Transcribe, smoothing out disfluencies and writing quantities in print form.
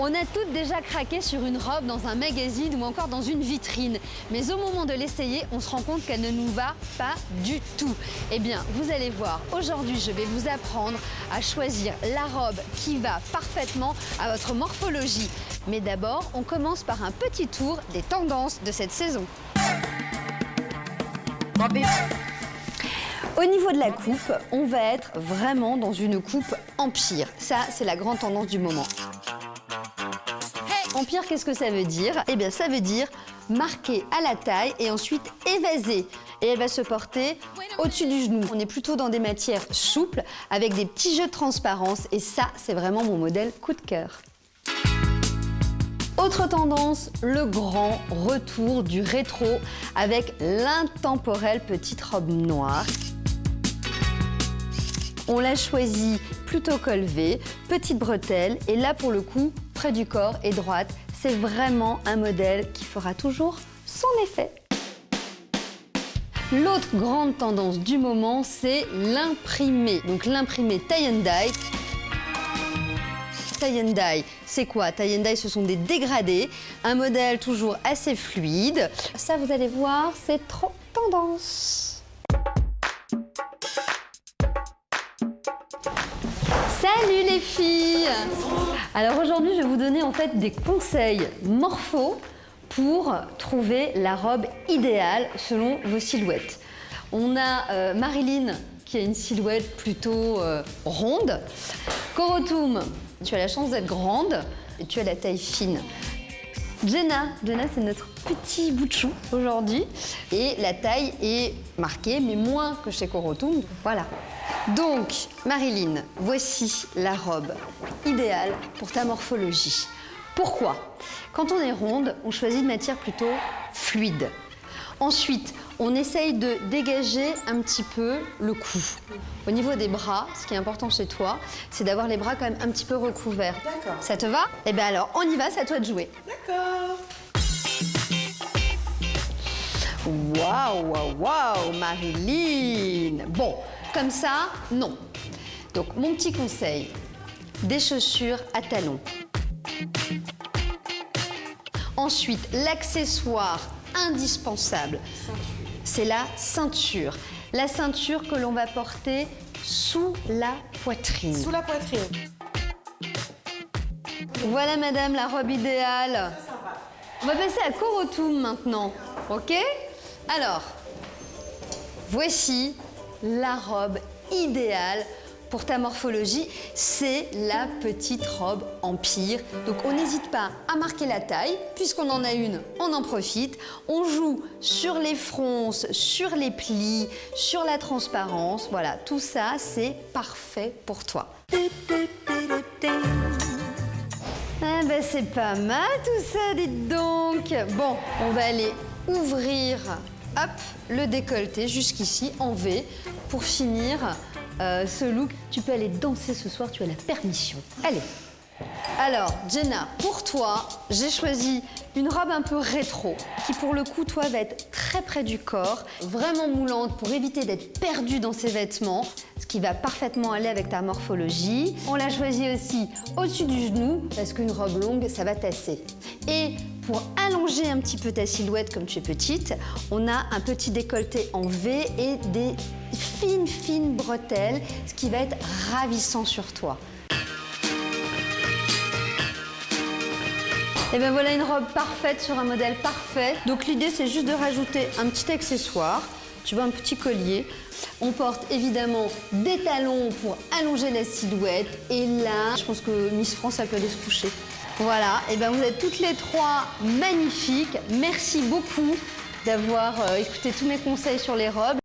On a toutes déjà craqué sur une robe dans un magazine ou encore dans une vitrine. Mais au moment de l'essayer, on se rend compte qu'elle ne nous va pas du tout. Eh bien, vous allez voir, aujourd'hui, je vais vous apprendre à choisir la robe qui va parfaitement à votre morphologie. Mais d'abord, on commence par un petit tour des tendances de cette saison. Au niveau de la coupe, on va être vraiment dans une coupe empire. Ça, c'est la grande tendance du moment. Empire, qu'est-ce que ça veut dire? Eh bien, ça veut dire marquer à la taille et ensuite évasée. Et elle va se porter au-dessus du genou. On est plutôt dans des matières souples avec des petits jeux de transparence. Et ça, c'est vraiment mon modèle coup de cœur. Autre tendance, le grand retour du rétro avec l'intemporelle petite robe noire. On l'a choisi plutôt col V, petite bretelle et là pour le coup, près du corps et droite, c'est vraiment un modèle qui fera toujours son effet. L'autre grande tendance du moment, c'est l'imprimé. Donc l'imprimé tie and dye. Tie and dye, c'est quoi? Tie and dye, ce sont des dégradés, un modèle toujours assez fluide. Ça, vous allez voir, c'est trop tendance. Salut les filles! Alors aujourd'hui, je vais vous donner en fait des conseils morpho pour trouver la robe idéale selon vos silhouettes. On a Marilyn qui a une silhouette plutôt ronde. Corotum, tu as la chance d'être grande et tu as la taille fine. Jenna, c'est notre petit bout de chou aujourd'hui. Et la taille est marquée, mais moins que chez Corotum. Voilà. Donc, Marilyn, voici la robe idéale pour ta morphologie. Pourquoi? Quand on est ronde, on choisit une matière plutôt fluide. Ensuite, on essaye de dégager un petit peu le cou. Au niveau des bras, ce qui est important chez toi, c'est d'avoir les bras quand même un petit peu recouverts. D'accord. Ça te va? Eh bien alors, on y va, c'est à toi de jouer. D'accord. Waouh, waouh, waouh, Marilyn! Bon, comme ça, non. Donc, mon petit conseil, des chaussures à talons. Ensuite, l'accessoire indispensable, c'est la ceinture. La ceinture que l'on va porter sous la poitrine. Sous la poitrine. Voilà, madame, la robe idéale. On va passer à Corotum maintenant, ok? Alors, voici la robe idéale pour ta morphologie, c'est la petite robe empire. Donc on n'hésite pas à marquer la taille, puisqu'on en a une, on en profite. On joue sur les fronces, sur les plis, sur la transparence. Voilà, tout ça, c'est parfait pour toi. Ah ben c'est pas mal tout ça, dites donc. Bon, on va aller ouvrir, hop, le décolleté jusqu'ici en V pour finir ce look. Tu peux aller danser ce soir, tu as la permission. Allez. Alors, Jenna, pour toi, j'ai choisi une robe un peu rétro qui, pour le coup, toi, va être très près du corps, vraiment moulante pour éviter d'être perdue dans ses vêtements, ce qui va parfaitement aller avec ta morphologie. On l'a choisi aussi au-dessus du genou parce qu'une robe longue, ça va tasser. Et pour allonger un petit peu ta silhouette comme tu es petite, on a un petit décolleté en V et des fines bretelles, ce qui va être ravissant sur toi. Et bien voilà une robe parfaite sur un modèle parfait. Donc l'idée c'est juste de rajouter un petit accessoire. Tu vois, un petit collier. On porte évidemment des talons pour allonger la silhouette. Et là, je pense que Miss France, elle peut aller se coucher. Voilà, et bien vous êtes toutes les trois magnifiques. Merci beaucoup d'avoir écouté tous mes conseils sur les robes.